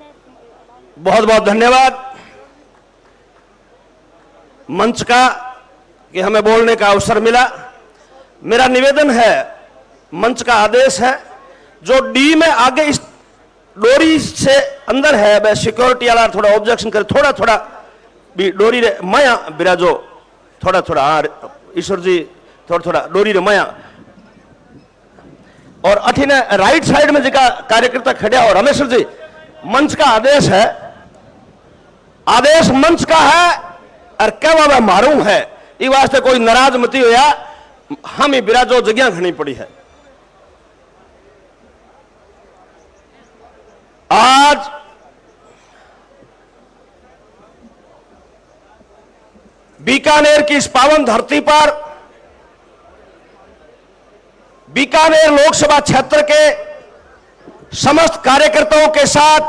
बहुत बहुत धन्यवाद मंच का कि हमें बोलने का अवसर मिला। मेरा निवेदन है, मंच का आदेश है, जो डी में आगे इस डोरी से अंदर है वह सिक्योरिटी वाला थोड़ा ऑब्जेक्शन करे, थोड़ा थोड़ा भी डोरी रे माया बिराजो, थोड़ा थोड़ा। हाँ ईश्वर जी थोड़ा थोड़ा डोरी रे माया। और अठीने राइट साइड में जिका कार्यकर्ता खड़ा और रमेश्वर जी, मंच का आदेश है, आदेश मंच का है और क्या वह मारूं है, इस वास्ते कोई नाराज मती होया, हम ही बिराजो जगह घनी पड़ी है। आज बीकानेर की इस पावन धरती पर बीकानेर लोकसभा क्षेत्र के समस्त कार्यकर्ताओं के साथ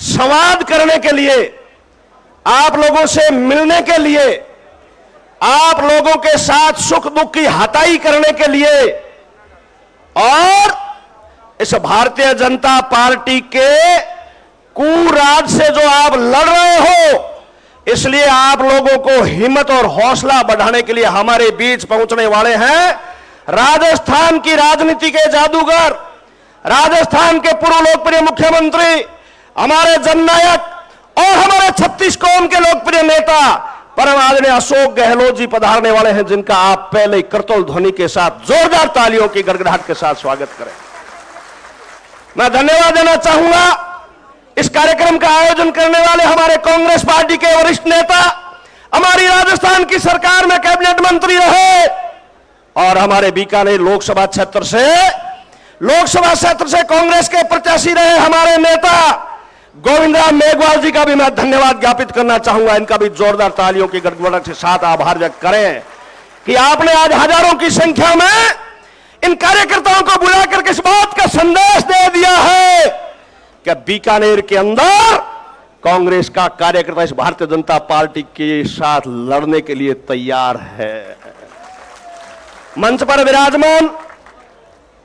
संवाद करने के लिए, आप लोगों से मिलने के लिए, आप लोगों के साथ सुख दुख की हताई करने के लिए और इस भारतीय जनता पार्टी के कुराज से जो आप लड़ रहे हो, इसलिए आप लोगों को हिम्मत और हौसला बढ़ाने के लिए हमारे बीच पहुंचने वाले हैं राजस्थान की राजनीति के जादूगर, राजस्थान के पूर्व लोकप्रिय मुख्यमंत्री, हमारे जननायक और हमारे 36 कौम के लोकप्रिय नेता परम आदरणीय अशोक गहलोत जी पधारने वाले हैं, जिनका आप पहले ही करतौल ध्वनि के साथ जोरदार तालियों की गड़गड़ाहट के साथ स्वागत करें। मैं धन्यवाद देना चाहूंगा इस कार्यक्रम का आयोजन करने वाले हमारे कांग्रेस पार्टी के वरिष्ठ नेता, हमारी राजस्थान की सरकार में कैबिनेट मंत्री रहे और हमारे बीकानेर लोकसभा क्षेत्र से कांग्रेस के प्रत्याशी रहे हमारे नेता गोविंद राम मेघवाल जी का भी मैं धन्यवाद ज्ञापित करना चाहूंगा। इनका भी जोरदार तालियों की गड़गड़ाहट के साथ आभार व्यक्त करें कि आपने आज हजारों की संख्या में इन कार्यकर्ताओं को बुलाकर के इस बात का संदेश दे दिया है कि बीकानेर के अंदर कांग्रेस का कार्यकर्ता इस भारतीय जनता पार्टी के साथ लड़ने के लिए तैयार है। मंच पर विराजमान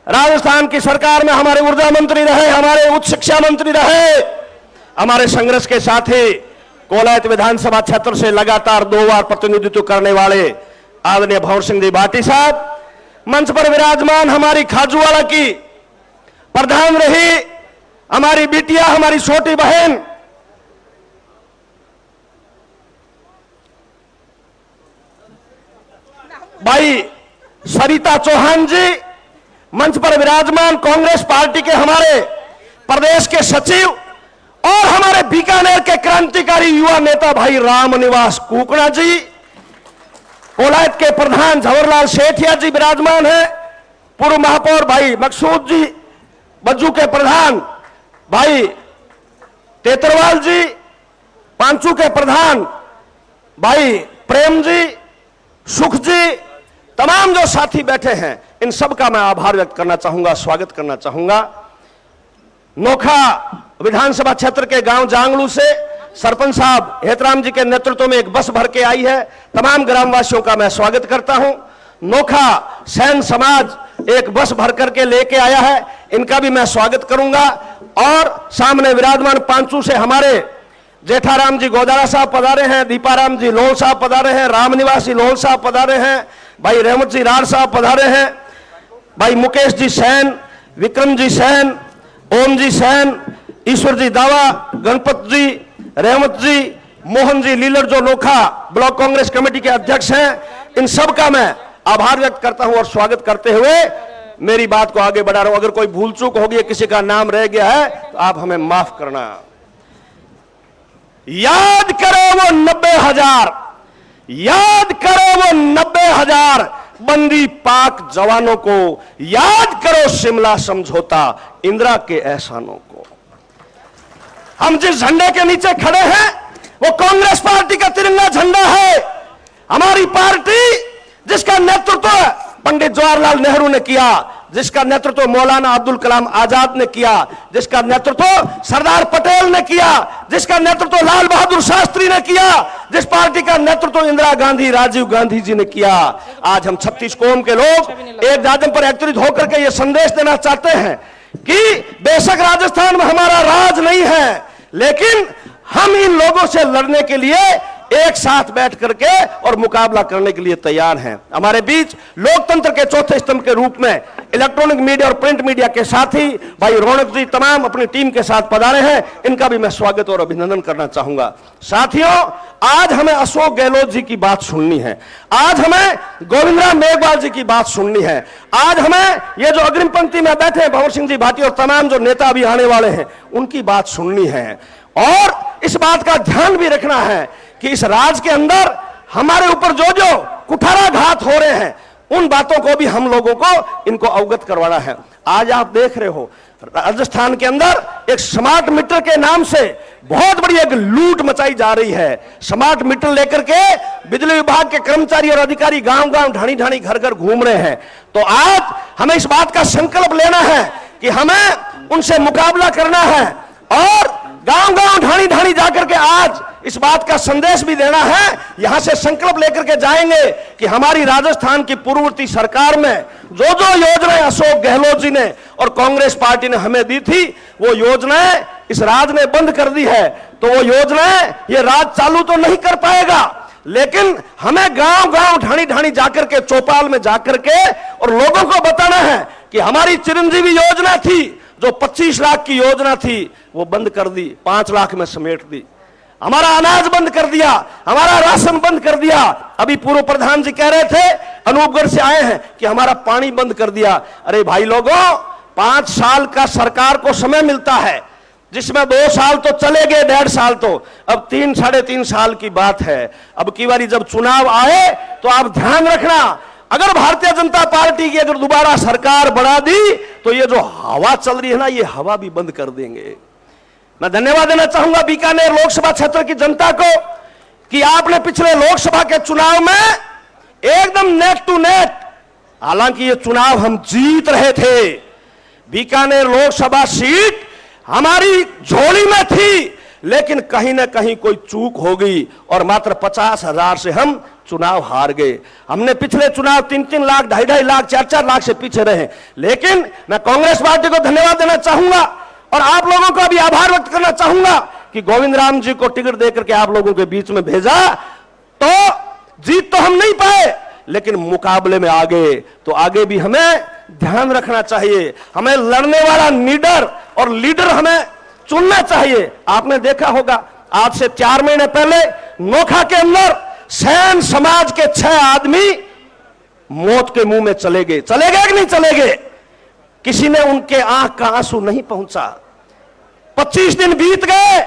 राजस्थान की सरकार में हमारे ऊर्जा मंत्री रहे, हमारे उच्च शिक्षा मंत्री रहे, हमारे संघर्ष के साथी कोलायत विधानसभा क्षेत्र से लगातार 2 बार प्रतिनिधित्व करने वाले आदरणीय भंवर सिंह जी भाटी साहब, मंच पर विराजमान हमारी खाजूवाड़ा की प्रधान रही हमारी बिटिया, हमारी छोटी बहन भाई सरिता चौहान जी, मंच पर विराजमान कांग्रेस पार्टी के हमारे प्रदेश के सचिव और हमारे बीकानेर के क्रांतिकारी युवा नेता भाई रामनिवास कुकड़ा जी, कोलायत के प्रधान जवाहरलाल सेठिया जी विराजमान है, पूर्व महापौर भाई मकसूद जी, बज्जू के प्रधान भाई तेतरवाल जी, पांचू के प्रधान भाई प्रेम जी, सुख जी, तमाम जो साथी बैठे हैं इन सब का मैं आभार व्यक्त करना चाहूंगा, स्वागत करना चाहूंगा। नोखा विधानसभा क्षेत्र के गांव जांगलू से सरपंच साहब हेतराम जी के नेतृत्व में एक बस भर के आई है, तमाम ग्रामवासियों का मैं स्वागत करता हूं। नोखा सैन समाज एक बस भर करके लेके आया है, इनका भी मैं स्वागत करूंगा। और सामने विराजमान पांचू से हमारे जेठाराम जी गोदारा साहब पधारे हैं, दीपाराम जी लोल साहब पधारे हैं, रामनिवासी लोल साहब पधारे हैं, भाई रहमत जी रार साहब पधारे हैं, भाई मुकेश जी सैन, विक्रम जी सैन, ओम जी सैन, ईश्वर जी दावा, गणपत जी, रहमत जी, मोहन जी लीलर जो नोखा ब्लॉक कांग्रेस कमेटी के अध्यक्ष हैं, इन सब का मैं आभार व्यक्त करता हूं और स्वागत करते हुए मेरी बात को आगे बढ़ा रहा हूं। अगर कोई भूल चूक होगी, किसी का नाम रह गया है तो आप हमें माफ करना। याद करो वो 90,000, याद करो वो 90,000 बंदी पाक जवानों को, याद करो शिमला समझौता, इंदिरा के एहसानों को। हम जिस झंडे के नीचे खड़े हैं वो कांग्रेस पार्टी का तिरंगा झंडा है। हमारी पार्टी जिसका नेतृत्व पंडित जवाहरलाल नेहरू ने किया, जिसका नेतृत्व मौलाना अब्दुल कलाम आजाद ने किया, जिसका नेतृत्व सरदार पटेल ने किया, जिसका नेतृत्व लाल बहादुर शास्त्री ने किया, जिस पार्टी का नेतृत्व इंदिरा गांधी, राजीव गांधी जी ने किया, आज हम 36 कौम के लोग एक दादम पर एकत्रित होकर के ये संदेश देना चाहते हैं कि बेशक राजस्थान में हमारा राज नहीं है, लेकिन हम इन लोगों से लड़ने के लिए एक साथ बैठ करके और मुकाबला करने के लिए तैयार हैं। हमारे बीच लोकतंत्र के चौथे स्तंभ के रूप में इलेक्ट्रॉनिक मीडिया और प्रिंट मीडिया के साथी भाई रौनक जी तमाम अपनी टीम के साथ पधारे हैं, इनका भी मैं स्वागत और अभिनंदन करना चाहूंगा। साथियों, आज हमें अशोक गहलोत जी की बात सुननी है, आज हमें गोविंदराम मेघवाल जी की बात सुननी है, आज हमें ये जो अग्रिम पंक्ति में बैठे हैं भंवर सिंह जी भाटी और तमाम जो नेता भी आने वाले हैं उनकी बात सुननी है। और इस बात का ध्यान भी रखना है कि इस राज के अंदर हमारे ऊपर जो जो कुठाराघात हो रहे हैं उन बातों को भी हम लोगों को इनको अवगत करवाना है। आज आप देख रहे हो राजस्थान के अंदर एक स्मार्ट मीटर के नाम से बहुत बड़ी एक लूट मचाई जा रही है। स्मार्ट मीटर लेकर के बिजली विभाग के कर्मचारी और अधिकारी गांव गांव ढाणी ढाणी घर घर घूम रहे हैं। तो आज हमें इस बात का संकल्प लेना है कि हमें उनसे मुकाबला करना है और गांव गांव ढाणी ढाणी जाकर के आज इस बात का संदेश भी देना है। यहां से संकल्प लेकर के जाएंगे कि हमारी राजस्थान की पूर्ववर्ती सरकार में जो जो योजनाएं अशोक गहलोत जी ने और कांग्रेस पार्टी ने हमें दी थी वो योजनाएं इस राज ने बंद कर दी है। तो वो योजनाएं ये राज चालू तो नहीं कर पाएगा, लेकिन हमें गांव गांव ढाणी ढाणी जाकर के चौपाल में जाकर के और लोगों को बताना है कि हमारी चिरंजीवी योजना थी जो 25 लाख की योजना थी वो बंद कर दी, 5 लाख में समेट दी। हमारा अनाज बंद कर दिया, हमारा राशन बंद कर दिया। अभी पूर्व प्रधान जी कह रहे थे अनूपगढ़ से आए हैं कि हमारा पानी बंद कर दिया। अरे भाई लोगों, 5 साल का सरकार को समय मिलता है, जिसमें 2 साल तो चले गए, 1.5 साल तो अब 3 साढ़े 3 साल की बात है। अब की बारी जब चुनाव आए तो आप ध्यान रखना, अगर भारतीय जनता पार्टी की अगर दोबारा सरकार बढ़ा दी तो ये जो हवा चल रही है ना, ये हवा भी बंद कर देंगे। मैं धन्यवाद देना चाहूंगा बीकानेर लोकसभा क्षेत्र की जनता को कि आपने पिछले लोकसभा के चुनाव में एकदम नेक टू नेक, हालांकि ये चुनाव हम जीत रहे थे, बीकानेर लोकसभा सीट हमारी झोली में थी, लेकिन कहीं ना कहीं कोई चूक हो गई और मात्र 50,000 से हम चुनाव हार गए। हमने पिछले चुनाव 3-3 लाख, 2.5 लाख, 4-4 लाख से पीछे रहे। लेकिन मैं कांग्रेस पार्टी को धन्यवाद देना चाहूंगा और आप लोगों को भी आभार व्यक्त करना चाहूंगा कि गोविंदराम जी को टिकट देकर के आप लोगों के बीच में भेजा। तो जीत तो हम नहीं पाए, लेकिन मुकाबले में आगे तो आगे भी हमें ध्यान रखना चाहिए। हमें लड़ने वाला लीडर और लीडर हमें चुनना चाहिए। आपने देखा होगा आज से 4 महीने पहले नोखा के अंदर सैन समाज के 6 आदमी मौत के मुंह में चले गए कि नहीं चले गए? किसी ने उनके आंख का आंसू नहीं पहुंचा। 25 दिन बीत गए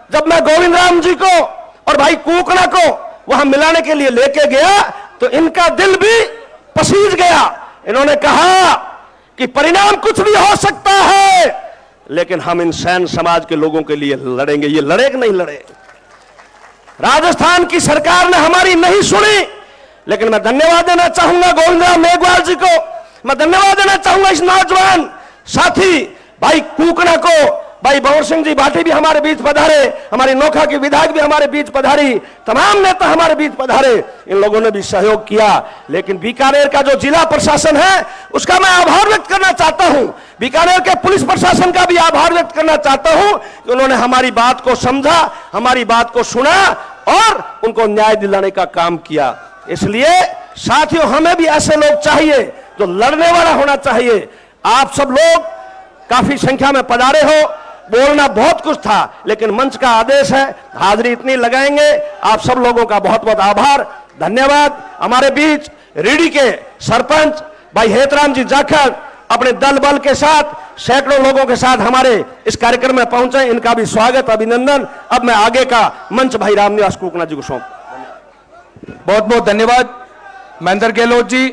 जब मैं गोविंदराम जी को और भाई कुकना को वहां मिलाने के लिए लेके गया तो इनका दिल भी पसीज गया। इन्होंने कहा कि परिणाम कुछ भी हो सकता है, लेकिन हम इन सैन समाज के लोगों के लिए लड़ेंगे। ये लड़े कि नहीं लड़े? राजस्थान की सरकार ने हमारी नहीं सुनी, लेकिन मैं धन्यवाद देना चाहूंगा गोविंदराम मेघवाल जी को, मैं धन्यवाद देना चाहूंगा इस नौजवान साथी भाई कुकना को। भाई भंवर सिंह जी भाटी भी हमारे बीच पधारे, हमारी नोखा की विधायक भी हमारे बीच पधारी, तमाम नेता हमारे बीच पधारे, इन लोगों ने भी सहयोग किया। लेकिन बीकानेर का जो जिला प्रशासन है उसका मैं आभार व्यक्त करना चाहता हूं, बीकानेर के पुलिस प्रशासन का भी आभार व्यक्त करना चाहता हूं कि उन्होंने हमारी बात को समझा, हमारी बात को सुना और उनको न्याय दिलाने का काम किया। इसलिए साथियों, हमें भी ऐसे लोग चाहिए जो लड़ने वाला होना चाहिए। आप सब लोग काफी संख्या में पधारे हो, बोलना बहुत कुछ था, लेकिन मंच का आदेश है, हाजिरी इतनी लगाएंगे। आप सब लोगों का बहुत बहुत आभार, धन्यवाद। हमारे बीच रीडी के सरपंच भाई हेतराम जी जाखड़ अपने दल बल के साथ सैकड़ों लोगों के साथ हमारे इस कार्यक्रम में पहुंचे, इनका भी स्वागत अभिनंदन। अब मैं आगे का मंच भाई रामनिवास कुकना जी को सौंप। बहुत बहुत धन्यवाद महेंद्र गहलोत जी।